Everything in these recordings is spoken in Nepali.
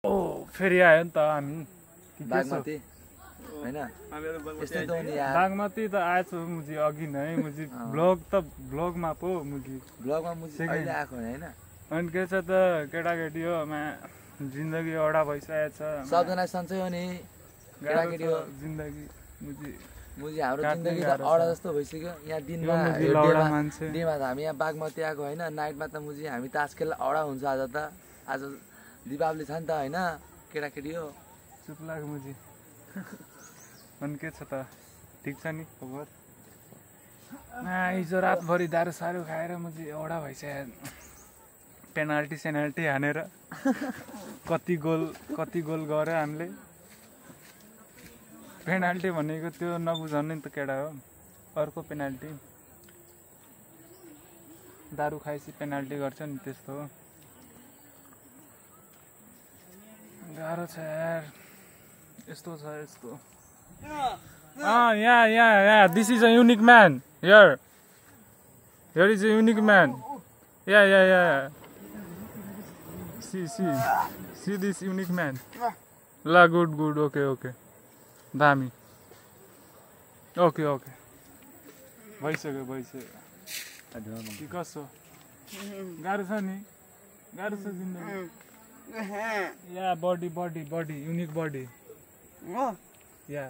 ओ फेरि आयो नि त हामी बागमती हैन यस्तै त हो नि यार बागमती त आएछ मुजी अघि नै मुजी ब्लगमा पो मुजी ब्लगमा मुजी अहिले आएको हैन अनि के छ त केटाकेटी हो जिन्दगी एउटा भइसकेको छ सबजना सन्चै हो नि केटाकेटी हो जिन्दगी मुजी मुजी हाम्रो जिन्दगी त अडा जस्तो भइसक्यो यहाँ दिनमा डेमा त हामी यहाँ बागमती आएको हैन नाइटमा त मुजी हामी तास खेल्न अडा हुन्छ आज त आज दीपावली छ नि त हैन केटाकेटी हो चुप लाग्यो मुजी अनि के छ त ठिक छ नि खबर हिजो रातभरि दारू सारू खाएर मुजी एउटा भइसक्यो पेनाल्टी हानेर कति गोल गऱ्यो हामीले पेनाल्टी भनेको त्यो नबुझाउने नि त केटा हो अर्को पेनाल्टी दारू खाएपछि पेनाल्टी गर्छ नि त्यस्तो हो गाह्रो छ यार यस्तो छ यस्तो yeah this is a unique man here is a unique man yeah see this unique man la good okay दामी ओके भइसक्यो कि कसो गाह्रो छ नि गाह्रो छ जिन्दगी या बडी युनिक बडी या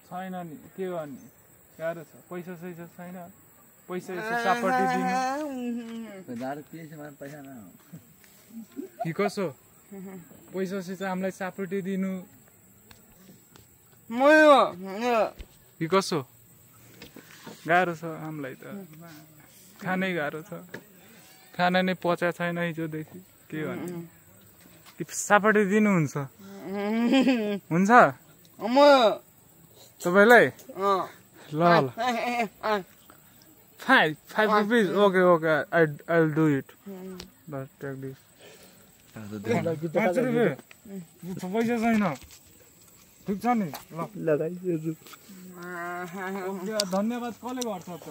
छैन नि के गर्ने गाह्रो छ पैसा छैन पैसा सापटी दिनु कि कसो पैसा हामीलाई सापटी दिनु कि कसो गाह्रो छ हामीलाई त खानै गाह्रो छ खाना नै पचा छैन हिजोदेखि के भन्नु कि सापटी दिनुहुन्छ हुन्छ तपाईँलाई ल 5 rupees okay I'll do it but take this 5 रुपियाँ पैसा छैन ठिक छ नि ल धन्यवाद कसले गर्छ त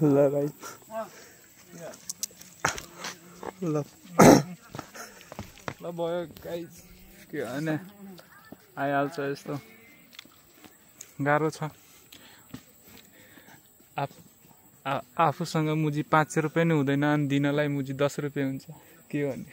लगाइ ल भयो गाइस के भने आइहाल्छ यस्तो गाह्रो छ आफूसँग मुजी 500 रुपियाँ नै हुँदैन अनि दिनलाई मुजी 10 रुपियाँ हुन्छ के भन्ने